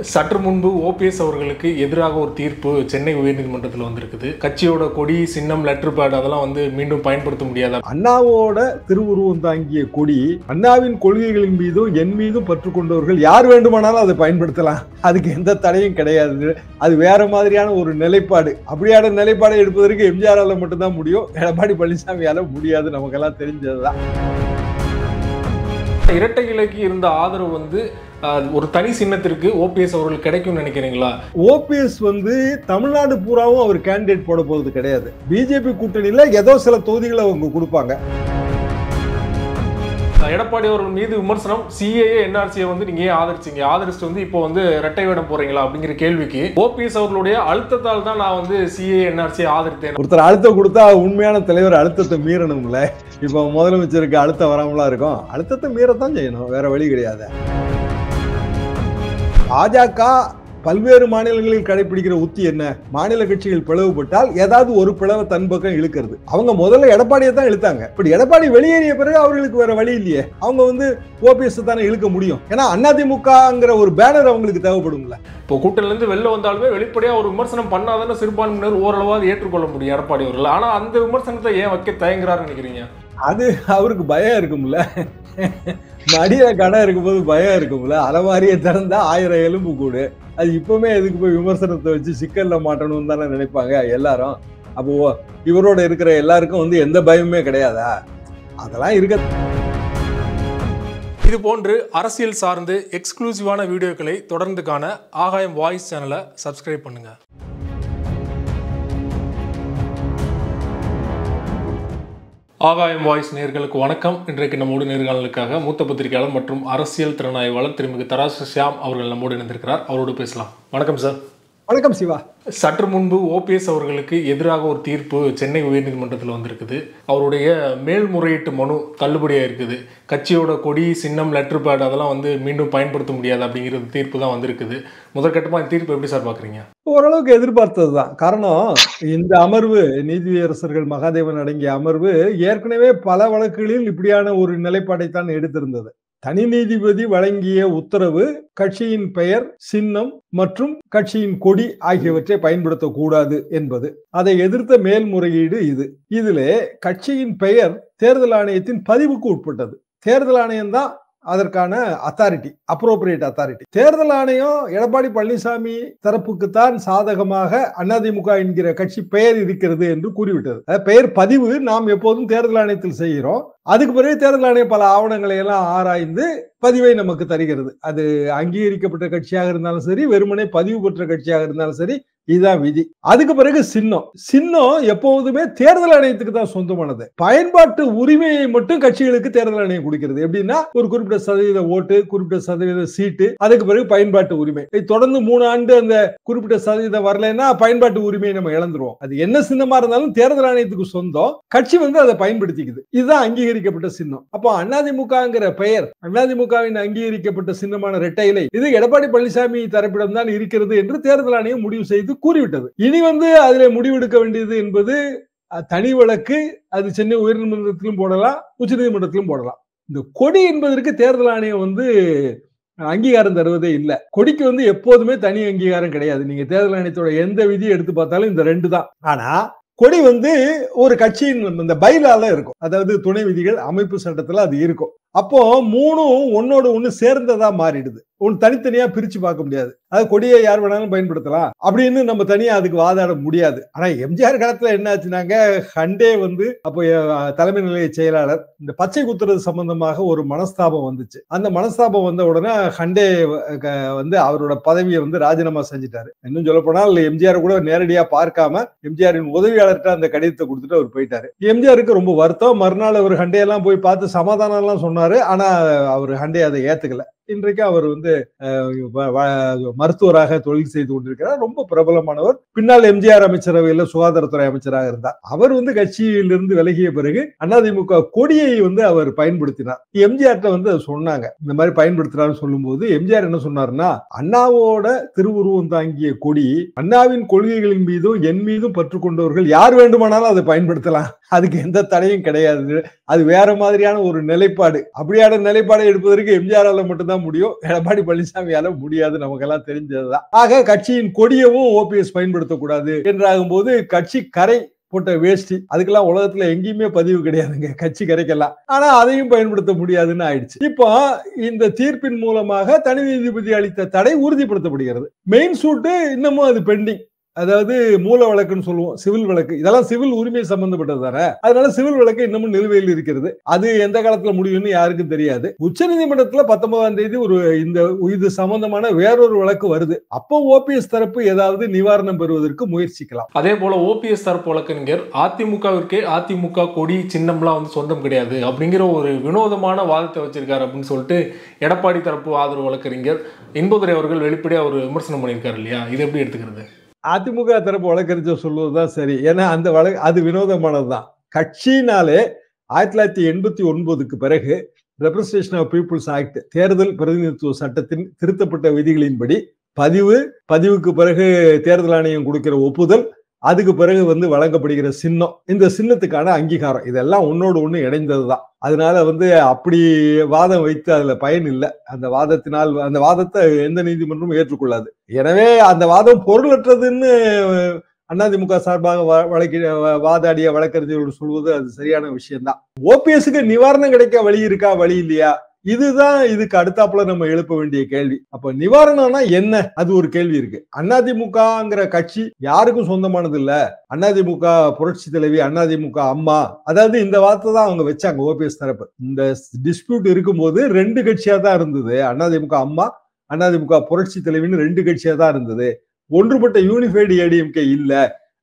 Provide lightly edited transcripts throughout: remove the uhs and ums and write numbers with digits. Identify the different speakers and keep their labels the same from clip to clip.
Speaker 1: சற்று முன்பு ஓபிஎஸ் அவர்களுக்கு எதிராக ஒரு தீர்ப்பு சென்னை உயர்நீதிமன்றத்தில் வந்திருக்குது. கட்சியோட கொடி, சின்னம், லெட்டர் பேட் அதெல்லாம் மீண்டும் பயன்படுத்த முடியாது.
Speaker 2: அண்ணாவோட திருவுருவம் தாங்கிய கொடி, அண்ணாவின் கொள்கைகளின் மீதும் என் மீதும் பற்று கொண்டவர்கள் யார் வேண்டுமானாலும் அதை பயன்படுத்தலாம். அதுக்கு எந்த தடையும் கிடையாது. அது வேற மாதிரியான ஒரு நிலைப்பாடு. அப்படியான நிலைப்பாடை எடுப்பதற்கு எம்ஜிஆரால மட்டும்தான் முடியும். எடப்பாடி பழனிசாமியால முடியாது. நமக்கெல்லாம் தெரிஞ்சதுதான்.
Speaker 1: இரட்டை இலைக்கு இருந்த ஆதரவு ஒரு தனி சின்னத்திற்கு ஓபிஎஸ் அவர்கள் கிடைக்கும் நினைக்கிறீங்களா?
Speaker 2: ஓபிஎஸ் தமிழ்நாடு பூராவும் அவர் கேண்டிடேட் போட போறது கிடையாது. பிஜேபி கூட்டணியில ஏதோ சில தொகுதிகளை அவங்க கொடுப்பாங்க.
Speaker 1: எடப்பாடி அவர்கள் மீது விமர்சனம், சிஏஏ என்ஆர்சியை நீங்க ஏன் ஆதரிச்சீங்க, ஆதரிச்சுட்டு இப்போ இரட்டை வேடம் போறீங்களா அப்படிங்கிற கேள்விக்கு ஓபிஎஸ் அவர்களுடைய அழுத்தத்தால் தான் நான் சிஏஏ என்ஆர்சியை ஆதரித்தேன்.
Speaker 2: ஒருத்தர் அழுத்தம் கொடுத்தா உண்மையான தலைவர் அழுத்தத்தை மீறணும்ல. இப்ப முதலமைச்சருக்கு அழுத்தம் வராமலா இருக்கும். அழுத்தத்தை மீறத்தான் செய்யணும், வேற வழி கிடையாது. பாஜக பல்வேறு மாநிலங்களில் கடைபிடிக்கிற உத்தி என்ன? மாநில கட்சிகள் பிளவுபட்டால் ஏதாவது ஒரு பிளவை தன் பக்கம் இழுக்கிறது. அவங்க முதல்ல எடப்பாடியை தான் இழுத்தாங்க. இப்படி எடப்பாடி வெளியேறிய பிறகு அவர்களுக்கு வேற வழி இல்லையே. அவங்க ஓபிஎஸ் தானே இழுக்க முடியும். ஏன்னா அதிமுகங்கிற ஒரு பேனர் அவங்களுக்கு தேவைப்படும்ல.
Speaker 1: இப்போ கூட்டணில இருந்து வெளில வந்தாலுமே வெளிப்படையா ஒரு விமர்சனம் பண்ணாதானே சிறுபான்மையினர் ஓரளவாக ஏற்றுக்கொள்ள முடியும் எடப்பாடி அவர்கள். ஆனா அந்த விமர்சனத்தை ஏன் வைக்க தயங்குறாரு நினைக்கிறீங்க?
Speaker 2: அது அவருக்கு பயம் இருக்கும்ல. மடியில கடை இருக்கும்போது பயம் இருக்கும்ல. அலமாரியை திறந்தா 1000 எலும்பு கூடு. அது இப்பவுமே எதுக்கு போய் விமர்சனத்தை வச்சு சிக்கல்ல மாட்டணும்னு தானே நினைப்பாங்க எல்லாரும். அப்போ இவரோட இருக்கிற எல்லாருக்கும் எந்த பயமுமே கிடையாதா? அதெல்லாம் இருக்க.
Speaker 1: இது போன்று அரசியல் சார்ந்து எக்ஸ்க்ளூசிவான வீடியோக்களை தொடர்ந்து காண ஆகாயம் வாய்ஸ் சேனலை சப்ஸ்கிரைப் பண்ணுங்க. ஆகாயம் வாய்ஸ் நேயர்களுக்கு வணக்கம். இன்றைக்கு நம்மோடு நேர்காணலுக்காக மூத்த பத்திரிகையாளர் மற்றும் அரசியல் திறனாய்வாளர் திருமிகு தராசு ஷியாம் அவர்கள் நம்மோடு இணைந்திருக்கிறார். அவரோடு பேசலாம். வணக்கம் சார்.
Speaker 2: வணக்கம் சிவா.
Speaker 1: சற்று முன்பு ஓபிஎஸ் அவர்களுக்கு எதிராக ஒரு தீர்ப்பு சென்னை உயர்நீதிமன்றத்தில் வந்திருக்குது. அவருடைய மேல்முறையீட்டு மனு தள்ளுபடியாக இருக்குது. கட்சியோட கொடி, சின்னம், லெட்டர் பேட் அதெல்லாம் மீண்டும் பயன்படுத்த முடியாது அப்படிங்கிற தீர்ப்பு தான் வந்திருக்குது. முதற்கட்டமாக இந்த தீர்ப்பு எப்படி சார் பார்க்குறீங்க?
Speaker 2: ஓரளவுக்கு எதிர்பார்த்தது தான். காரணம், இந்த அமர்வு, நீதியரசர்கள் மகாதேவன் அடங்கிய அமர்வு ஏற்கனவே பல வழக்குகளில் இப்படியான ஒரு நிலைப்பாடைத்தான் எடுத்திருந்தது. தனி நீதிபதி வழங்கிய உத்தரவு கட்சியின் பெயர், சின்னம் மற்றும் கட்சியின் கொடி ஆகியவற்றை பயன்படுத்தக்கூடாது என்பது. அதை எதிர்த்த மேல்முறையீடு இது. இதிலே கட்சியின் பெயர் தேர்தல் ஆணையத்தின் பதிவுக்கு உட்பட்டது. தேர்தல் ஆணையம் தான் அதற்கான அத்தாரிட்டி, அப்ரோப்ரியேட் அத்தாரிட்டி. தேர்தல் ஆணையம் எடப்பாடி பழனிசாமி தரப்புக்குத்தான் சாதகமாக அதிமுக என்கிற கட்சி பெயர் இருக்கிறது என்று கூறிவிட்டது. பெயர் பதிவு நாம் எப்போதும் தேர்தல் ஆணையத்தில் செய்கிறோம். அதுக்கு பிறகு தேர்தல் ஆணையம் பல ஆவணங்களை எல்லாம் ஆராய்ந்து பதிவை நமக்கு தருகிறது. அது அங்கீகரிக்கப்பட்ட கட்சியாக இருந்தாலும் சரி, வெறுமனே பதிவு பெற்ற கட்சியாக இருந்தாலும் சரி, இதுதான் விதி. அதுக்கு பிறகு சின்னம் எப்போதுமே தேர்தல் ஆணையத்துக்கு தான் சொந்தமானது. பயன்பாட்டு உரிமையை மட்டும் கட்சிகளுக்கு தேர்தல் ஆணையம் கொடுக்கிறது. எப்படின்னா, ஒரு குறிப்பிட்ட சதவீத ஓட்டு, குறிப்பிட்ட சதவீத சீட்டு, அதுக்கு பிறகு பயன்பாட்டு உரிமை. தொடர்ந்து 3 ஆண்டு அந்த குறிப்பிட்ட சதவீதம் வரலைன்னா பயன்பாட்டு உரிமையை நம்ம இழந்துருவோம். அது என்ன சின்னமா இருந்தாலும் தேர்தல் ஆணையத்துக்கு சொந்தம். கட்சி அதை பயன்படுத்திக்குது. இதுதான் அங்கீகரிக்கப்பட்ட சின்னம். அப்போ அதிமுகங்கிற பெயர், அதிமுகவின் அங்கீகரிக்கப்பட்ட சின்னமான இரட்டை இலை, இது எடப்பாடி பழனிசாமி தரப்பிடம் தான் இருக்கிறது என்று தேர்தல் ஆணையம் முடிவு செய்து கூறிவிட்டது. இனி அதிலே முடிவெடுக்க வேண்டியது என்பது தனி வழக்கு. அது சென்னை உயர்நீதிமன்றத்திலும் போடலாம், உச்ச நீதிமன்றத்திலும் போடலாம். இந்த கொடி என்பதற்கு தேர்தல் ஆணையம் அங்கீகாரம் தருவதே இல்லை. கொடிக்கு எப்போதுமே தனி அங்கீகாரம் கிடையாது. நீங்க தேர்தல் ஆணையத்தோட எந்த விதியை எடுத்து பார்த்தாலும் இந்த 2 தான். ஆனா கொடி ஒரு கட்சியின் இந்த பைலால இருக்கும். அதாவது துணை விதிகள், அமைப்பு சட்டத்துல அது இருக்கும். அப்போ 3ம் ஒன்னோட ஒண்ணு சேர்ந்ததா மாறிடுது. தனித்தனியா பிரிச்சு பார்க்க முடியாது. அது கொடியை யார் வேணாலும் பயன்படுத்தலாம் அப்படின்னு நம்ம தனியா அதுக்கு வாதாட முடியாது. ஆனா எம்ஜிஆர் காலத்துல என்ன ஆச்சுனாங்க, ஹண்டே அப்போ தலைமை நிலைய செயலாளர் இந்த பச்சை குத்துறது சம்பந்தமாக ஒரு மனஸ்தாபம் வந்துச்சு. அந்த மனஸ்தாபம் வந்த உடனே ஹண்டே அவரோட பதவியை ராஜினாமா செஞ்சுட்டாரு. இன்னும் சொல்ல போனால் எம்ஜிஆர் கூட நேரடியா பார்க்காம எம்ஜிஆரின் உதவியாளர்கிட்ட அந்த கடிதத்தை கொடுத்துட்டு அவர் போயிட்டாரு. எம்ஜிஆருக்கு ரொம்ப வருத்தம். மறுநாள் அவர் ஹண்டே எல்லாம் போய் பார்த்து சமாதானம் எல்லாம் சொன்னாரு. ஆனா அவர் ஹண்டே அதை ஏத்துக்கல. இன்றைக்கு அவர் மருத்துவராக தொழில் செய்து கொண்டிருக்கிறார். ரொம்ப பிரபலமானவர். பின்னால் எம்ஜிஆர் அமைச்சரவையில் சுகாதாரத்துறை அமைச்சராக இருந்தார். அவர் கட்சியிலிருந்து விலகிய பிறகு அதிமுக கொடியை அவர் பயன்படுத்தினார். எம்ஜிஆர்ட்ட சொன்னாங்க, இந்த மாதிரி பயன்படுத்துறாருன்னு சொல்லும் போது எம்ஜிஆர் என்ன சொன்னார்னா, அண்ணாவோட திருவுருவம் தாங்கிய கொடி, அண்ணாவின் கொள்கைகளின் மீதும் என் மீதும் பற்று கொண்டவர்கள் யார் வேண்டுமானாலும் அதை பயன்படுத்தலாம். அதுக்கு எந்த தடையும் கிடையாது. அது வேற மாதிரியான ஒரு நிலைப்பாடு. அப்படியான நிலைப்பாடை எடுப்பதற்கு எம்ஜிஆரால மட்டும்தான் தான் முடியும், எடப்பாடி பழனிசாமியால முடியாது, நமக்கெல்லாம் தெரிஞ்சதுதான். ஆக கட்சியின் கொடியவும் ஓபிஎஸ் பயன்படுத்தக்கூடாது என்றாகும் போது கட்சி கரை போட்ட வேஷ்டி, அதுக்கெல்லாம் உலகத்துல எங்கேயுமே பதிவு கிடையாதுங்க கட்சி கரைக்கெல்லாம். ஆனா அதையும் பயன்படுத்த முடியாதுன்னு ஆயிடுச்சு. இப்போ இந்த தீர்ப்பின் மூலமாக தனி நீதிபதி அளித்த தடை உறுதிப்படுத்தப்படுகிறது. மெயின் சூட்டு இன்னமும் அது பெண்டிங். அதாவது மூல வழக்குன்னு சொல்லுவோம், சிவில் வழக்கு. இதெல்லாம் சிவில் உரிமை சம்பந்தப்பட்டது தானே, அதனால சிவில் வழக்கு இன்னமும் நிலுவையில் இருக்கிறது. அது எந்த காலத்துல முடியும்னு யாருக்கும் தெரியாது. உச்சநீதிமன்றத்துல 19ஆம் தேதி இது சம்பந்தமான வேறொரு வழக்கு வருது. அப்போ ஓபிஎஸ் தரப்பு ஏதாவது நிவாரணம் பெறுவதற்கு முயற்சிக்கலாம்.
Speaker 1: அதே போல ஓபிஎஸ் தரப்பு வழக்கறிஞர் அதிமுகவிற்கே அதிமுக கொடி சின்னம்லாம் வந்து சொந்தம் கிடையாது அப்படிங்கிற ஒரு வினோதமான வாதத்தை வச்சிருக்காரு அப்படின்னு சொல்லிட்டு எடப்பாடி தரப்பு ஆதரவு வழக்கறிஞர் இன்பதுரை அவர்கள் வெளிப்படையா ஒரு விமர்சனம் பண்ணியிருக்காரு இல்லையா? இது எப்படி எடுத்துக்கிறது?
Speaker 2: அதிமுக தரப்பு வழக்கறிஞர் சொல்வதுதான் சரி. ஏன்னா அந்த வழக்கு அது வினோதமானதுதான். கட்சியினாலே 1989க்கு பிறகு ரெப்ரசன்டேஷன் ஆஃப் பீப்புள்ஸ் ஆக்ட், தேர்தல் பிரதிநிதித்துவ சட்டத்தின் திருத்தப்பட்ட விதிகளின்படி பதிவுக்கு பிறகு தேர்தல் ஆணையம் கொடுக்கிற ஒப்புதல், அதுக்கு பிறகு வந்து வழங்கப்படுகிற சின்னம், இந்த சின்னத்துக்கான அங்கீகாரம், இதெல்லாம் ஒன்னோடு ஒண்ணு இணைந்ததுதான். அதனால வந்து அப்படி வாதம் வைத்து அதுல பயன் இல்லை. அந்த வாதத்தை எந்த நீதிமன்றமும் ஏற்றுக்கொள்ளாது. எனவே அந்த வாதம் பொருளற்றதுன்னு அதிமுக சார்பாக வாதாடிய வழக்கறிஞர்கள் சொல்வது அது சரியான விஷயம்தான். ஓபிஎஸ்க்கு நிவாரணம் கிடைக்க வழி இருக்கா, வழி இல்லையா? இதுதான் இதுக்கு அடுத்தாப்புல நம்ம எழுப்ப வேண்டிய கேள்வி. அப்ப நிவாரணம்னா என்ன? அது ஒரு கேள்வி இருக்கு. அதிமுகங்கிற கட்சி யாருக்கும் சொந்தமானது இல்ல. அதிமுக புரட்சி தலைவி, அதிமுக அம்மா, அதாவது இந்த வார்த்தை தான் அவங்க வச்சாங்க ஓபிஎஸ் தரப்பு. இந்த டிஸ்பியூட் இருக்கும்போது 2 கட்சியா தான் இருந்தது. அதிமுக அம்மா, அதிமுக புரட்சி தலைவின்னு 2 கட்சியா தான் இருந்தது. ஒன்றுபட்ட யூனிஃபைடு ஏடிஎம்கே இல்ல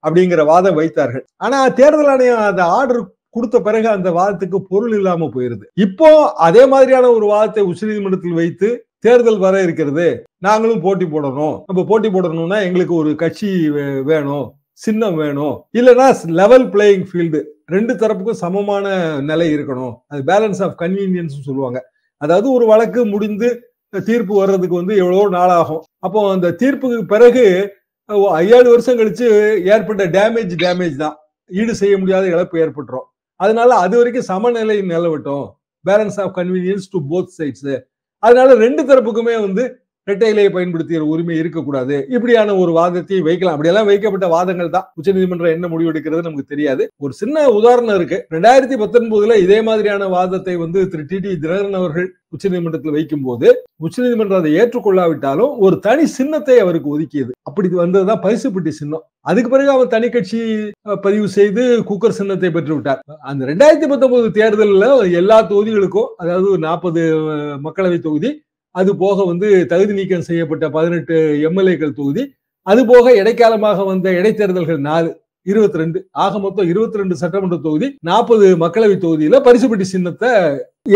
Speaker 2: அப்படிங்கிற வாதம் வைத்தார்கள். ஆனா தேர்தல் ஆணையம் அந்த ஆர்டர் கொடுத்த பிறகு அந்த வாதத்துக்கு பொருள் இல்லாம போயிருது. இப்போ அதே மாதிரியான ஒரு வாதத்தை உச்சநீதிமன்றத்தில் வைத்து தேர்தல் வர இருக்கிறது, நாங்களும் போட்டி போடணும், நம்ம போட்டி போடணும்னா எங்களுக்கு ஒரு கட்சி வேணும், சின்னம் வேணும், இல்லைன்னா லெவல் பிளேயிங் ஃபீல்டு, 2 தரப்புக்கும் சமமான நிலை இருக்கணும், அது பேலன்ஸ் ஆஃப் கன்வீனியன்ஸ் சொல்லுவாங்க. அதாவது ஒரு வழக்கு முடிந்து தீர்ப்பு வர்றதுக்கு வந்து எவ்வளவோ நாளாகும். அப்போ அந்த தீர்ப்புக்கு பிறகு 7 வருஷம் கழிச்சு ஏற்பட்ட டேமேஜ் தான், ஈடு செய்ய முடியாத இழப்பு ஏற்பட்டுரும். அதனால அது வரைக்கும் சமநிலை நிலவட்டும், balance of convenience to both sides. அதனால 2 தரப்புக்குமே வந்து இரட்டை இலையை பயன்படுத்திய உரிமை இருக்கக்கூடாது, இப்படியான ஒரு வாதத்தை வைக்கலாம். அப்படியெல்லாம் வைக்கப்பட்ட வாதங்கள் தான். உச்சநீதிமன்றம் என்ன முடிவு எடுக்கிறது நமக்கு தெரியாது. ஒரு சின்ன உதாரணம் இருக்கு. 2019 இதே மாதிரியான வாதத்தை வந்து திரு டிடி தினகரன் அவர்கள் உச்சநீதிமன்றத்தில் வைக்கும் போது உச்சநீதிமன்றம் அதை ஏற்றுக்கொள்ளாவிட்டாலும் ஒரு தனி சின்னத்தை அவருக்கு ஒதுக்கியது. அப்படி வந்ததுதான் பரிசுப்பட்டி சின்னம். அதுக்கு பிறகு அவர் தனி கட்சி பதிவு செய்து குக்கர் சின்னத்தை பெற்று விட்டார். அந்த 2019 தேர்தலில் எல்லா தொகுதிகளுக்கும், அதாவது 40 மக்களவை தொகுதி, அது போக வந்து தகுதி நீக்கம் செய்யப்பட்ட 18 எம்எல்ஏக்கள் தொகுதி, அது போக இடைக்காலமாக வந்த இடைத்தேர்தல்கள் 4, 22, ஆக மொத்தம் 22 சட்டமன்ற தொகுதி, 40 மக்களவை தொகுதியில பரிசுப்பட்டி சின்னத்தை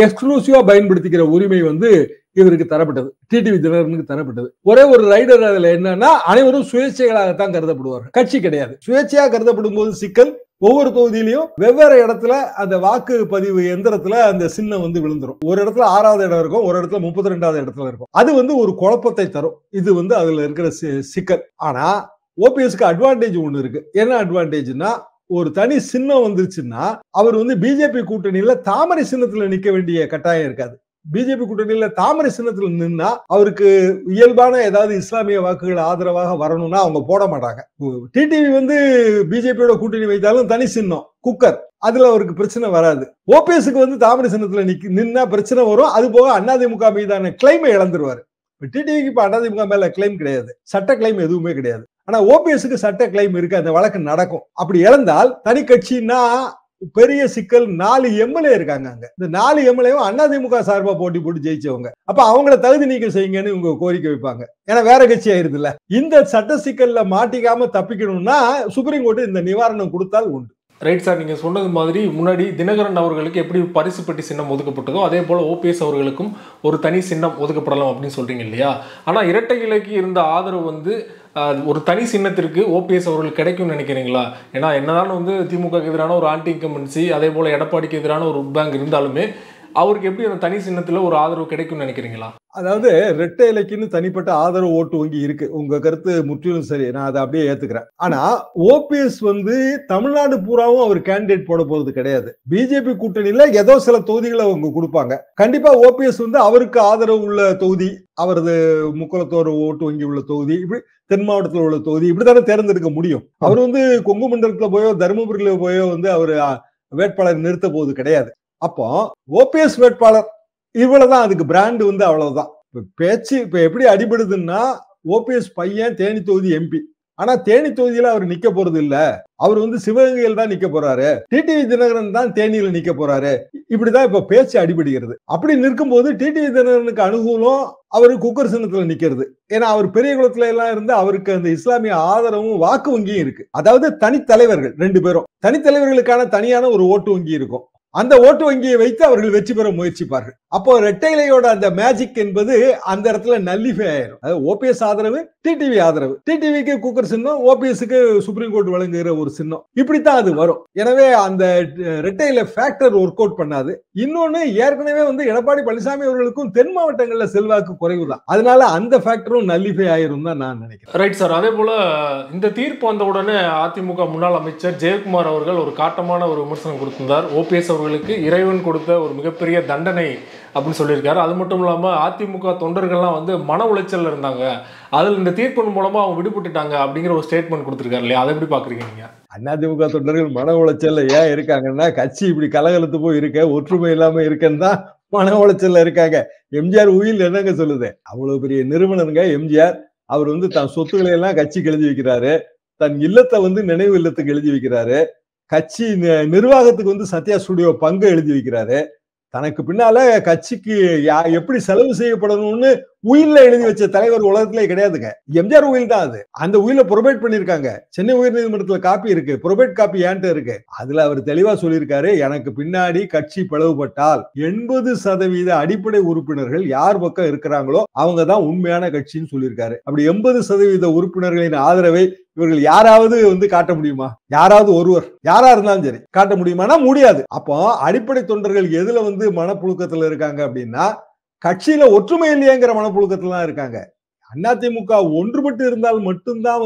Speaker 2: எக்ஸ்க்ளூசிவா பயன்படுத்திக்கிற உரிமை வந்து இவருக்கு தரப்பட்டது, டிடிவி தினகரனுக்கு தரப்பட்டது. ஒரே ஒரு ரைடர் அதுல என்னன்னா, அனைவரும் சுயேட்சைகளாகத்தான் கருதப்படுவார்கள், கட்சி கிடையாது. சுயேட்சையா கருதப்படும் போது சிக்கல், ஒவ்வொரு தொகுதியிலையும் வெவ்வேறு இடத்துல அந்த வாக்கு பதிவு எந்திரத்துல அந்த சின்னம் வந்து விழுந்துரும். ஒரு இடத்துல 6வது இடம் இருக்கும், ஒரு இடத்துல 32வது இடத்துல இருக்கும். அது வந்து ஒரு குழப்பத்தை தரும். இது வந்து அதுல இருக்கிற சிக்கல். ஆனா ஓபிஎஸ்க்கு அட்வான்டேஜ் ஒண்ணு இருக்கு. என்ன அட்வான்டேஜ்னா, ஒரு தனி சின்னம் வந்துருச்சுன்னா அவர் வந்து பிஜேபி கூட்டணியில தாமரை சின்னத்துல நிக்க வேண்டிய கட்டாயம் இருக்காது. பிஜேபி கூட்டணியில தாமரை சின்னத்துல நின்னா அவருக்கு இயல்பான ஏதாவது இஸ்லாமிய வாக்குகள் ஆதரவாக வரணும்னா அவங்க போட மாட்டாங்க. டிடிவி வந்து பிஜேபியோட கூட்டணி வைத்தாலும் தனி சின்னம் குக்கர், அதுல அவருக்கு பிரச்சனை வராது. ஓபிஎஸ்க்கு வந்து தாமரை சின்னத்துல நின்னா பிரச்சனை வரும். அது போக அதிமுக மீதான கிளைமை இழந்துருவாரு. டிடிவிக்கு இப்ப அதிமுக மேல கிளைம் கிடையாது, சட்ட கிளைம் எதுவுமே கிடையாது. ஆனா ஓபிஎஸ்க்கு சட்ட கிளைம் இருக்கு, அந்த வழக்கு நடக்கும். அப்படி இழந்தால் தனி கட்சின்னா பெரிய சிக்கல். 4 எம்எல்ஏ இருக்காங்க அங்க. இந்த 4 எம்எல்ஏவும் அதிமுக சார்பா போட்டி போட்டு ஜெயிச்சவங்க. அப்ப அவங்கள தகுதி நீக்கம் செய்யுங்கன்னு இவங்க கோரிக்கை வைப்பாங்க. ஏன்னா வேற கட்சி ஆயிருதுல்ல. இந்த சட்ட சிக்கல்ல மாட்டிக்காம தப்பிக்கணும்னா சுப்ரீம் கோர்ட் இந்த நிவாரணம் கொடுத்தால் உண்டு.
Speaker 1: ரைட் சார், நீங்கள் சொன்னது மாதிரி முன்னாடி தினகரன் அவர்களுக்கு எப்படி பரிசுப்பட்டி சின்னம் ஒதுக்கப்பட்டதோ அதே போல் ஓபிஎஸ் அவர்களுக்கும் ஒரு தனி சின்னம் ஒதுக்கப்படலாம் அப்படின்னு சொல்கிறீங்க இல்லையா? ஆனால் இரட்டை இலைக்கு இருந்த ஆதரவு வந்து ஒரு தனி சின்னத்திற்கு ஓபிஎஸ் அவர்களுக்கு கிடைக்கும்னு நினைக்கிறீங்களா? ஏன்னா என்னதான் வந்து திமுக எதிரான ஒரு ஆன்டி இன்கம்பன்சி, அதே போல் எடப்பாடிக்கு எதிரான ஒரு உட் பேங்க் இருந்தாலுமே அவருக்கு எப்படி அந்த தனி சின்னத்துல ஒரு ஆதரவு கிடைக்கும்னு நினைக்கிறீங்களா?
Speaker 2: அதாவது ரெட்டை இலைக்குன்னு தனிப்பட்ட ஆதரவு ஓட்டு வங்கி இருக்கு. உங்க கருத்து முற்றிலும் சரி. நான் அதை அப்படியே ஏத்துக்கிறேன். ஆனா ஓபிஎஸ் தமிழ்நாடு பூராவும் அவர் கேண்டிடேட் போட போறது கிடையாது. பிஜேபி கூட்டணியில ஏதோ சில தொகுதிகளை அவங்க கொடுப்பாங்க. கண்டிப்பா ஓபிஎஸ் அவருக்கு ஆதரவு உள்ள தொகுதி, அவரது முக்குளத்தோர் ஓட்டு வங்கி உள்ள தொகுதி, இப்படி தென் மாவட்டத்தில் உள்ள தொகுதி இப்படித்தானே தேர்ந்தெடுக்க முடியும். அவர் கொங்கு மண்டலத்துல போயோ தருமபுரியில போயோ அவர் வேட்பாளர் நிறுத்த போவது கிடையாது. அப்போ ஓபிஎஸ் வேட்பாளர் இவ்வளவுதான், அதுக்கு பிராண்ட் அவ்வளவுதான். பேச்சு இப்ப எப்படி அடிபடுதுன்னா, ஓபிஎஸ் பையன் தேனி தொகுதி எம்பி, ஆனா தேனி தொகுதியில அவர் நிக்க போறது இல்ல, அவர் சிவகங்கையில் தான் நிக்க போறாரு, டிடிவி தினகரன் தான் தேனியில நிக்க போறாரு, இப்படிதான் இப்ப பேச்சு அடிபடுகிறது. அப்படி நிற்கும் போது டிடிவி தினகரனுக்கு அனுகூலம் அவரு குக்கர் சின்னத்துல நிக்கிறது. ஏன்னா அவர் பெரிய குளத்துல எல்லாம் இருந்து அவருக்கு அந்த இஸ்லாமிய ஆதரவும் வாக்கு வங்கியும் இருக்கு. அதாவது தனித்தலைவர்கள் 2 பேரும், தனித்தலைவர்களுக்கான தனியான ஒரு ஓட்டு வங்கி இருக்கும். அந்த ஓட்டு வங்கியை வைத்து அவர்கள் வெற்றி பெற முயற்சிப்பார்கள். அப்போ ரெட்டை இலையோட அந்த மேஜிக் என்பது அந்த இடத்துல நல்லிஃபை ஆயிரும். அதாவது ஓபிஎஸ் ஆதரவு, டிடிவி ஆதரவு, டிடிவிக்கு குக்கர் சின்னம், ஓபிஎஸ்க்கு சுப்ரீம் கோர்ட் வழங்குகிற ஒரு சின்னம், இப்படித்தான் அது வரும். எனவே அந்த ரெட்டை இலை ஃபேக்டர் ஒர்க் அவுட் பண்ணாது. இன்னொன்னு, ஏற்கனவே எடப்பாடி பழனிசாமி அவர்களுக்கும் தென் மாவட்டங்கள்ல செல்வாக்கு குறைவுதான். அதனால அந்த ஃபேக்டரும் நல்லிஃபை ஆயிரும் தான் நான் நினைக்கிறேன்.
Speaker 1: Right sir. அதே போல இந்த தீர்ப்பு வந்த உடனே அதிமுக முன்னாள் அமைச்சர் ஜெயக்குமார் அவர்கள் ஒரு காட்டமான ஒரு விமர்சனம் கொடுத்திருந்தார். ஓபிஎஸ் அவர்களுக்கு இறைவன் கொடுத்த ஒரு மிகப்பெரிய தண்டனை அப்படின்னு சொல்லியிருக்காரு. அது மட்டும் இல்லாமல் அதிமுக தொண்டர்கள்லாம் மன உளைச்சல்ல இருந்தாங்க, அதில் இந்த தீர்ப்பின் மூலமா அவங்க விடுபட்டுட்டாங்க அப்படிங்கிற ஒரு ஸ்டேட்மெண்ட் கொடுத்திருக்காரு இல்லையா? அதை எப்படி பாக்குறீங்க நீங்க?
Speaker 2: அதிமுக தொண்டர்கள் மன உளைச்சல்ல ஏன் இருக்காங்கன்னா, கட்சி இப்படி கலகலத்து போய் இருக்க, ஒற்றுமை இல்லாம இருக்கன்னு தான் மன உளைச்சல்ல இருக்காங்க. எம்ஜிஆர் உயில் என்னங்க சொல்லுது? அவ்வளவு பெரிய நிறுவனருங்க எம்ஜிஆர். அவர் தன் சொத்துக்களை எல்லாம் கட்சிக்கு எழுதி வைக்கிறாரு, தன் இல்லத்தை நினைவு இல்லத்துக்கு எழுதி வைக்கிறாரு, கட்சி நிர்வாகத்துக்கு சத்யா ஸ்டுடியோ பங்கு எழுதி வைக்கிறாரு, தனக்கு பின்னால கட்சிக்கு எப்படி செலவு செய்யப்படணும்னு உயில்ல எழுதி வச்ச தலைவர் உலகத்திலே கிடையாதுங்க. எம்ஜிஆர் உயில் தான் அது. அந்த உயில புரொபேட் பண்ணிருக்காங்க. சென்னை உயர்நீதிமன்றத்துல காப்பி இருக்கு, புரொபேட் காப்பி ஏன்ட்டு இருக்கு. அதுல அவர் தெளிவா சொல்லியிருக்காரு, எனக்கு பின்னாடி கட்சி பிளவுபட்டால் 80% அடிப்படை உறுப்பினர்கள் யார் பக்கம் இருக்கிறாங்களோ அவங்க தான் உண்மையான கட்சின்னு சொல்லியிருக்காரு. அப்படி 80% உறுப்பினர்களின் ஆதரவை இவர்கள் யாராவது காட்ட முடியுமா? யாராவது ஒருவர், யாரா இருந்தாலும் சரி, காட்ட முடியுமானா முடியாது. அப்போ அடிப்படை தொண்டர்கள் எதுல மனப்புழுக்கத்துல இருக்காங்க அப்படின்னா, கட்சியில ஒற்றுமை இல்லையேங்கிற மனப்புழுக்கத்துல தான் இருக்காங்க. அதிமுக ஒன்றுபட்டு இருந்தால் மட்டும்தான்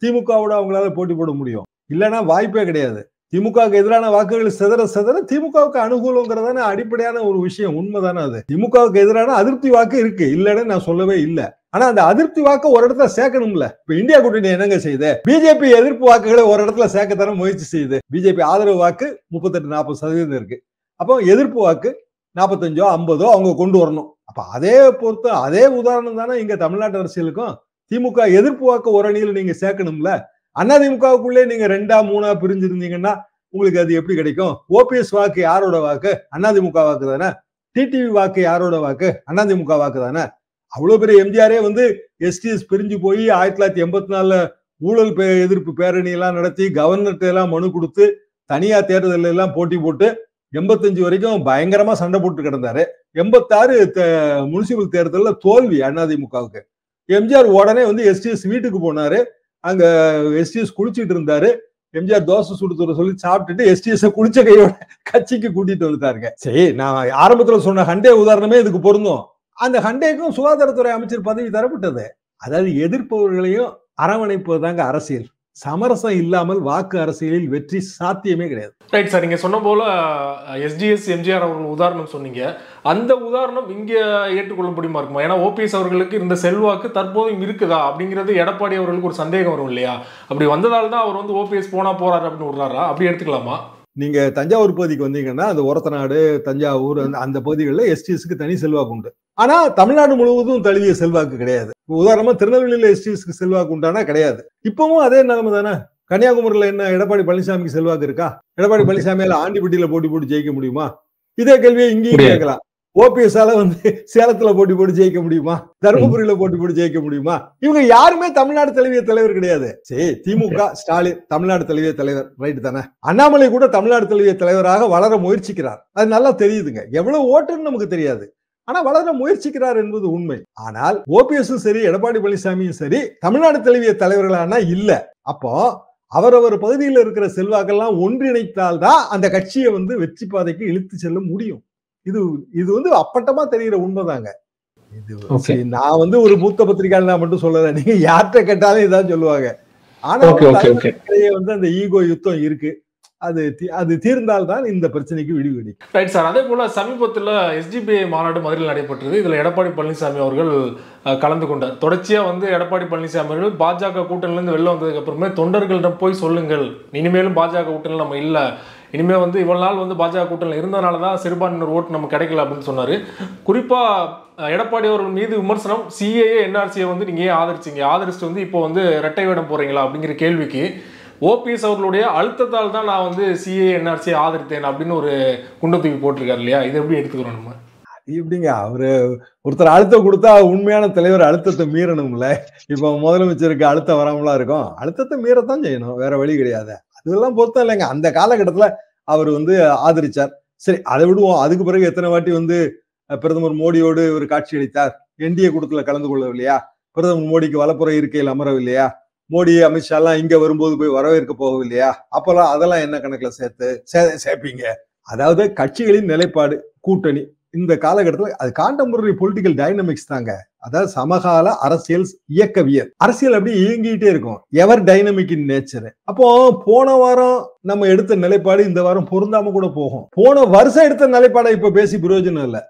Speaker 2: திமுகவோட அவங்களால போட்டி போட முடியும். இல்லைன்னா வாய்ப்பே கிடையாது. திமுகவுக்கு எதிரான வாக்குகள் சிதற சிதற திமுகவுக்கு அனுகூலங்கிறதான அடிப்படையான ஒரு விஷயம். உண்மைதானே அது? திமுகவுக்கு எதிரான அதிருப்தி வாக்கு இருக்கு, இல்லன்னு நான் சொல்லவே இல்லை. ஆனா அந்த அதிருப்தி வாக்கு ஒரு இடத்துல சேர்க்கணும்ல. இப்ப இந்தியா கூட்டணி என்னங்க செய்யுது? பிஜேபி எதிர்ப்பு வாக்குகளை ஒரு இடத்துல சேர்க்க தர முயற்சி செய்யுது. பிஜேபி ஆதரவு வாக்கு 38-40% இருக்கு. அப்போ எதிர்ப்பு வாக்கு 45 50 அவங்க கொண்டு வரணும். அப்ப அதே பொறுத்து அதே உதாரணம் தானே இங்க தமிழ்நாட்டு அரசியலுக்கும். திமுக எதிர்ப்பு வாக்கு ஒரு அணியில் நீங்க சேர்க்கணும்ல. அதிமுகவுக்குள்ளே நீங்க 2ஆ 3ஆ பிரிஞ்சிருந்தீங்கன்னா உங்களுக்கு அது எப்படி கிடைக்கும்? ஓபிஎஸ் வாக்கு யாரோட வாக்கு? அதிமுக வாக்கு தானே. டிடிவி வாக்கு யாரோட வாக்கு? அதிமுக வாக்கு தானே. அவ்வளவு பெரிய எம்ஜிஆரே எஸ்டிஎஸ் பிரிஞ்சு போய் 1984 ஊழல் எதிர்ப்பு பேரணி எல்லாம் நடத்தி கவர்னர்கிட்ட எல்லாம் மனு கொடுத்து தனியா தேர்தல் எல்லாம் போட்டி போட்டு 85 வரைக்கும் பயங்கரமா சண்டை போட்டு கிடந்தாரு. 86 முனிசிபல் தேர்தலில் தோல்வி அதிமுகவுக்கு. எம்ஜிஆர் உடனே எஸ்டிஎஸ் வீட்டுக்கு போனாரு. அங்க எஸ்டிஎஸ் குளிச்சுட்டு இருந்தாரு. எம்ஜிஆர் தோசை சுடுத்துற சொல்லி சாப்பிட்டுட்டு எஸ்டிஎஸ் குளிச்ச கையோட கட்சிக்கு கூட்டிட்டு வந்துட்டாருங்க. சரி, நான் ஆரம்பத்துல சொன்ன ஹண்டே உதாரணமே இதுக்கு பொருந்தும். அந்த ஹண்டேக்கும் சுகாதாரத்துறை அமைச்சர் பதவி தரப்பட்டது. அதாவது எதிர்ப்பவர்களையும் அரவணைப்பதுதாங்க அரசியல். சமரசம் இல்லாமல் வாக்கு அரசியலில் வெற்றி சாத்தியமே கிடையாது.
Speaker 1: Right sir. நீங்க சொன்ன போல எஸ்டிஎஸ் எம்ஜிஆர் அவர்கள் உதாரணம் சொன்னீங்க. அந்த உதாரணம் இங்க ஏற்றுக்கொள்ள முடியுமா இருக்குமா? ஏன்னா ஓபிஎஸ் அவர்களுக்கு இந்த செல்வாக்கு தற்போதும் இருக்குதா அப்படிங்கிறது எடப்பாடி அவர்களுக்கு ஒரு சந்தேகம் வரும் இல்லையா? அப்படி வந்ததால் தான் அவர் ஓபிஎஸ் போனா போறாரு அப்படின்னு விடுறாரா? அப்படி எடுத்துக்கலாமா?
Speaker 2: நீங்க தஞ்சாவூர் பகுதிக்கு வந்தீங்கன்னா அந்த ஒரத்தநாடு, தஞ்சாவூர் அந்த பகுதிகளில் எஸ்டிஎஸ்க்கு தனி செல்வாக்கு உண்டு. ஆனா தமிழ்நாடு முழுவதும் தழுவிய செல்வாக்கு கிடையாது. உதாரணமா திருநெல்வேலியில எஸ்டிஎஸ்க்கு செல்வாக்கு உண்டானா கிடையாது. இப்பவும் அதே நிலைமை தானே. கன்னியாகுமரியில என்ன எடப்பாடி பழனிசாமிக்கு செல்வாக்கு இருக்கா? எடப்பாடி பழனிசாமியால ஆண்டிப்பட்டியில போட்டி போட்டு ஜெயிக்க முடியுமா? இதே கேள்வியை இங்கேயும் கேட்கலாம். ஓபிஎஸ்ஆல சேலத்துல போட்டி போட்டு ஜெயிக்க முடியுமா? தருமபுரியில போட்டி போட்டு ஜெயிக்க முடியுமா? இவங்க யாருமே தமிழ்நாடு தழுவிய தலைவர் கிடையாது. சரி, திமுக ஸ்டாலின் தமிழ்நாடு தழுவிய தலைவர், ரைட் தானே. அண்ணாமலை கூட தமிழ்நாடு தழுவிய தலைவராக வளர முயற்சிக்கிறார். அது நல்லா தெரியுதுங்க. எவ்வளவு ஓட்டுன்னு நமக்கு தெரியாது, ஆனா வளர முயற்சிக்கிறார் என்பது உண்மை. ஆனால் ஓபிஎஸும் சரி எடப்பாடி பழனிசாமியும் சரி தமிழ்நாடு தழுவிய தலைவர்களானா இல்ல. அப்போ அவரவர் பகுதியில் இருக்கிற செல்வாக்கெல்லாம் ஒன்றிணைத்தால்தான் அந்த கட்சியை வெற்றி பாதைக்கு இழுத்து செல்ல முடியும். இது இது வந்து அப்பட்டமா தெரிகிற உண்மைதாங்க. இது நான் வந்து ஒரு மூத்த பத்திரிகையாளனா மட்டும் சொல்லல. நீங்க யார்கிட்ட கேட்டாலும் இதான் சொல்லுவாங்க. ஆனா வந்து அந்த ஈகோ யுத்தம் இருக்கு. அது தீர்ந்தால்தான் இந்த பிரச்சனைக்கு விடிவு கிடைக்கும்.
Speaker 1: Right sir. அதே போல சமீபத்தில் SGPI மாநாடு மதுரையில் நடைபெற்றது. இதுல எடப்பாடி பழனிசாமி அவர்கள் கலந்து கொண்டார். தொடர்ச்சியா வந்து எடப்பாடி பழனிசாமி அவர்கள் பாஜக கூட்டணியிலிருந்து வெளில வந்ததுக்கு அப்புறமே தொண்டர்களிடம் போய் சொல்லுங்கள், இனிமேலும் பாஜக கூட்டணியில் நம்ம இல்லை, இனிமே வந்து இவ்வளவு நாள் வந்து பாஜக கூட்டணியில் இருந்தனால தான் சிறுபான்மையினர் ஓட்டு நமக்கு கிடைக்கல அப்படின்னு சொன்னாரு. குறிப்பா எடப்பாடி அவர்கள் மீது விமர்சனம், CAA NRCயை வந்து நீங்க ஏன் ஆதரிச்சீங்க, ஆதரிச்சுட்டு வந்து இப்போ வந்து இரட்டை வேடம் போறீங்களா அப்படிங்கிற கேள்விக்கு OPS அவர்களுடைய அழுத்தத்தால் தான் நான் வந்து CAA NRCயை ஆதரித்தேன் அப்படின்னு ஒரு குண்டை தூக்கி போட்டிருக்காரு இல்லையா? இது எப்படி எடுத்துக்கிறோம் நம்ம?
Speaker 2: எப்படிங்க அவரு ஒருத்தர் அழுத்தம் கொடுத்தா உண்மையான தலைவர் அழுத்தத்தை மீறணும்ல. இப்ப முதலமைச்சருக்கு அழுத்தம் வராமலாம் இருக்கும். அழுத்தத்தை மீறத்தான் செய்யணும், வேற வழி கிடையாது. அதெல்லாம் பொறுத்தம் இல்லைங்க. அந்த காலகட்டத்துல அவர் வந்து ஆதரிச்சார். சரி, அதை விடுவோம். அதுக்கு பிறகு எத்தனை வாட்டி வந்து பிரதமர் மோடியோடு ஒரு காட்சி அளித்தார். NDA கூட்டத்துல கலந்து கொள்ளவில்லையா? பிரதமர் மோடிக்கு வலப்புற இருக்கையில் அமரவில்லையா? மோடி அமித்ஷா எல்லாம் இங்க வரும்போது போய் வரவேற்க போகவில்லையா? அப்பெல்லாம் அதெல்லாம் என்ன கணக்குல சேர்ப்பீங்க? அதாவது கட்சிகளின் நிலைப்பாடு, கூட்டணி இந்த காலகட்டத்தில் அது கான்டெம்பரரி பொலிட்டிக்கல் டைனமிக்ஸ் தாங்க. அதாவது சமகால அரசியல் இயக்கவியல். அரசியல் அப்படி இயங்கிட்டே இருக்கும். எவர் டைனமிக் இன் நேச்சர். அப்போ போன வாரம் நம்ம எடுத்த நிலைப்பாடு இந்த வாரம் பொருந்தாம கூட போகும். போன வருஷம் எடுத்த நிலைப்பாடை இப்ப பேசி பிரயோஜனம் இல்ல.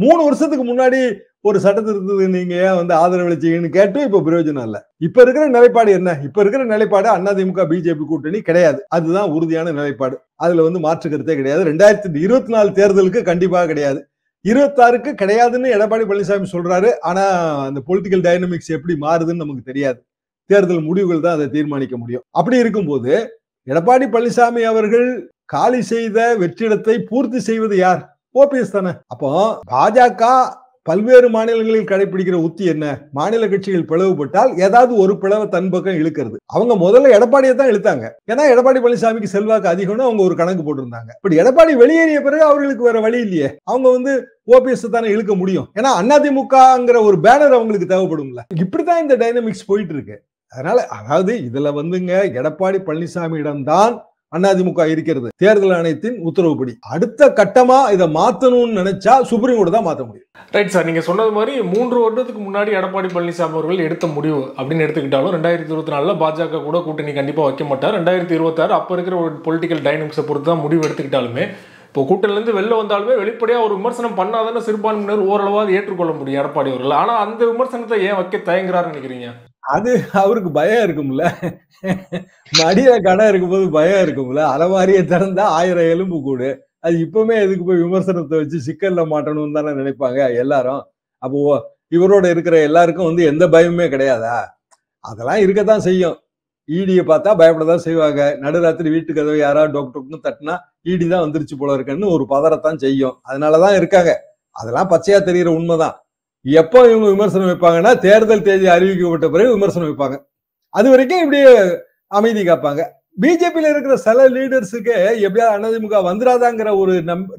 Speaker 2: 3 வருஷத்துக்கு முன்னாடி ஒரு சட்ட திருத்தத்துக்கு நீங்க ஏன் வந்து ஆதரவளிச்சீங்கன்னு கேட்டு இப்ப பிரயோஜனம் இல்ல. இப்ப இருக்கிற நிலைப்பாடு என்ன? இப்ப இருக்கிற நிலைப்பாடு அதிமுக BJP கூட்டணி கிடையாது. அதுதான் உறுதியான நிலைப்பாடு. அதுல வந்து மாற்று கருத்தே கிடையாது. 2024 தேர்தலுக்கு கண்டிப்பாக கிடையாது. 26க்கு கிடையாதுன்னு எடப்பாடி பழனிசாமி சொல்றாரு. ஆனா அந்த பொலிட்டிக்கல் டைனமிக்ஸ் எப்படி மாறுதுன்னு நமக்கு தெரியாது. தேர்தல் முடிவுகள் தான் அதை தீர்மானிக்க முடியும். அப்படி இருக்கும்போது எடப்பாடி பழனிசாமி அவர்கள் காலி செய்த வெற்றிடத்தை பூர்த்தி செய்வது யார்? OPS தானே. அப்போ பாஜக பல்வேறு மாநிலங்களில் கடைபிடிக்கிற உத்தி என்ன? மாநில கட்சிகள் பிளவுபட்டால் ஏதாவது ஒரு பிளவை தன் பக்கம் இழுக்கிறது. அவங்க முதல்ல எடப்பாடியை தான் இழுத்தாங்க. ஏன்னா எடப்பாடி பழனிசாமிக்கு செல்வாக்கு அதிகம்னு அவங்க ஒரு கணக்கு போட்டிருந்தாங்க. இப்படி எடப்பாடி வெளியேறிய பிறகு அவர்களுக்கு வேற வழி இல்லையே. அவங்க வந்து OPS தானே இழுக்க முடியும். ஏன்னா அதிமுகங்கிற ஒரு பேனர் அவங்களுக்கு தேவைப்படும்ல. இப்படித்தான் இந்த டைனமிக்ஸ் போயிட்டு இருக்கு. அதனால அதாவது இதுல வந்துங்க எடப்பாடி பழனிசாமியிடம்தான் அதிமுக இருக்கிறது. தேர்தல் ஆணையத்தின் உத்தரவுப்படி அடுத்த கட்டமா இதை மாத்தணும்னு நினைச்சா சுப்ரீம் கோர்ட் தான் மாத்த முடியும்.
Speaker 1: Right sir. நீங்க சொன்னது மாதிரி 3 வருடத்துக்கு முன்னாடி எடப்பாடி பழனிசாமி அவர்கள் எடுத்த முடிவு அப்படின்னு எடுத்துக்கிட்டாலும் 2024 பாஜக கூட கூட்டணி கண்டிப்பா வைக்க மாட்டார். 2026 அப்ப இருக்கிற ஒரு பொலிட்டிக்கல் டைனமிக்ஸை பொறுத்து தான் முடிவு எடுத்துக்கிட்டாலுமே இப்போ கூட்டணிலேருந்து வெளில வந்தாலுமே வெளிப்படையா ஒரு விமர்சனம் பண்ணாதானே சிறுபான்மையினர் ஓரளவாக ஏற்றுக்கொள்ள முடியும் எடப்பாடி அவர்கள். ஆனா அந்த விமர்சனத்தை ஏன் வைக்க தயங்குறாருன்னு நினைக்கிறீங்க?
Speaker 2: அது அவருக்கு பயம் இருக்கும்ல. மடியில கடை இருக்கும்போது பயம் இருக்கும்ல. அலமாரியை திறந்தா 1000 எலும்பு கூடு. அது இப்பவுமே எதுக்கு போய் விமர்சனத்தை வச்சு சிக்கல்ல மாட்டணும்னு தானே நினைப்பாங்க எல்லாரும். அப்போ இவரோட இருக்கிற எல்லாருக்கும் வந்து எந்த பயமுமே கிடையாதா? அதெல்லாம் இருக்கத்தான் செய்யும். ஈடியை பார்த்தா பயப்படதான் செய்வாங்க. நடுராத்திரி வீட்டு கதவை யாராவது டொக்னு தட்டினா ஈடி தான் வந்துருச்சு போல இருக்குன்னு ஒரு பதறத்தான் செய்யும். அதனாலதான் இருக்காங்க. அதெல்லாம் பச்சையா தெரிகிற உண்மைதான். எப்போ இவங்க விமர்சனம் வைப்பாங்கன்னா தேர்தல் தேதி அறிவிக்கப்பட்ட பிறகு விமர்சனம் வைப்பாங்க. அது வரைக்கும் இப்படியே அமைதி காப்பாங்க. பிஜேபியில இருக்கிற சில லீடர்ஸுக்கு எப்படியாவது அதிமுக வந்துடாதாங்கிற ஒரு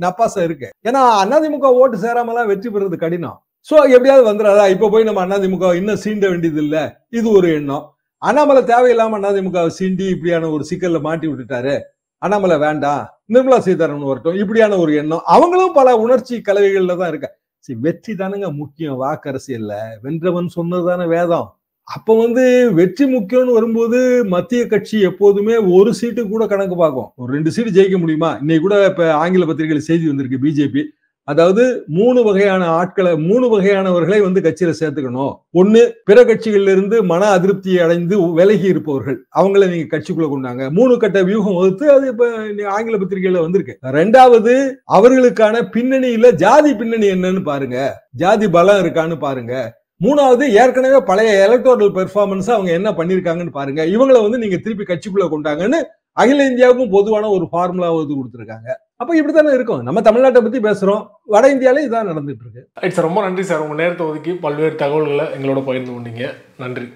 Speaker 2: நப்பாசம் இருக்கு. ஏன்னா அதிமுக ஓட்டு சேராமலாம் வெற்றி பெறுறது கடினம். சோ எப்படியாவது வந்துடாதா, இப்ப போய் நம்ம அதிமுக இன்னும் சீண்ட வேண்டியது இல்ல, இது ஒரு எண்ணம். அண்ணாமலை தேவையில்லாம அதிமுக சீண்டி இப்படியான ஒரு சிக்கல்ல மாட்டி விட்டுட்டாரு, அண்ணாமலை வேண்டாம், நிர்மலா சீதாராமன் வரட்டும், இப்படியான ஒரு எண்ணம். அவங்களும் பல உணர்ச்சி கலவைகள்ல தான் இருக்க. வெற்றி தானுங்க முக்கியம் வாக்கரசியல்ல. வென்றவன் சொன்னதுதானே வேதம். அப்ப வந்து வெற்றி முக்கியம்னு வரும்போது மத்திய கட்சி எப்போதுமே ஒரு சீட்டு கூட கணக்கு பார்க்கும். ஒரு 2 சீட்டு ஜெயிக்க முடியுமா? இன்னைக்கு கூட இப்ப ஆங்கில பத்திரிகையில் செய்தி வந்திருக்கு. பிஜேபி அதாவது 3 வகையான ஆட்களை 3 வகையானவர்களை வந்து கட்சியில சேர்த்துக்கணும். ஒண்ணு, பிற கட்சிகளில் இருந்து மன அதிருப்தியை அடைந்து விலகி இருப்பவர்கள், அவங்கள நீங்க கட்சிக்குள்ள கொண்டாங்க. 3 கட்ட வியூகம் வகுத்து அது இப்ப ஆங்கில பத்திரிகையில வந்திருக்கு. 2வது, அவர்களுக்கான பின்னணியில ஜாதி பின்னணி என்னன்னு பாருங்க, ஜாதி பலம் இருக்கான்னு பாருங்க. 3வது, ஏற்கனவே பழைய எலக்டோரல் பெர்ஃபார்மன்ஸ் அவங்க என்ன பண்ணிருக்காங்கன்னு பாருங்க. இவங்களை வந்து நீங்க திருப்பி கட்சிக்குள்ள கொண்டாங்கன்னு அகில இந்தியாவுக்கும் பொதுவான ஒரு ஃபார்முலா வந்து கொடுத்திருக்காங்க. அப்ப இப்படித்தானே இருக்கும். நம்ம தமிழ்நாட்டை பத்தி பேசுறோம், வட இந்தியால இதான் நடந்துட்டு இருக்கு.
Speaker 1: ரொம்ப நன்றி சார். உங்க நேரத்தை ஒதுக்கி பல்வேறு தகவல்களை எங்களோட பகிர்ந்து கொண்டீங்க. நன்றி.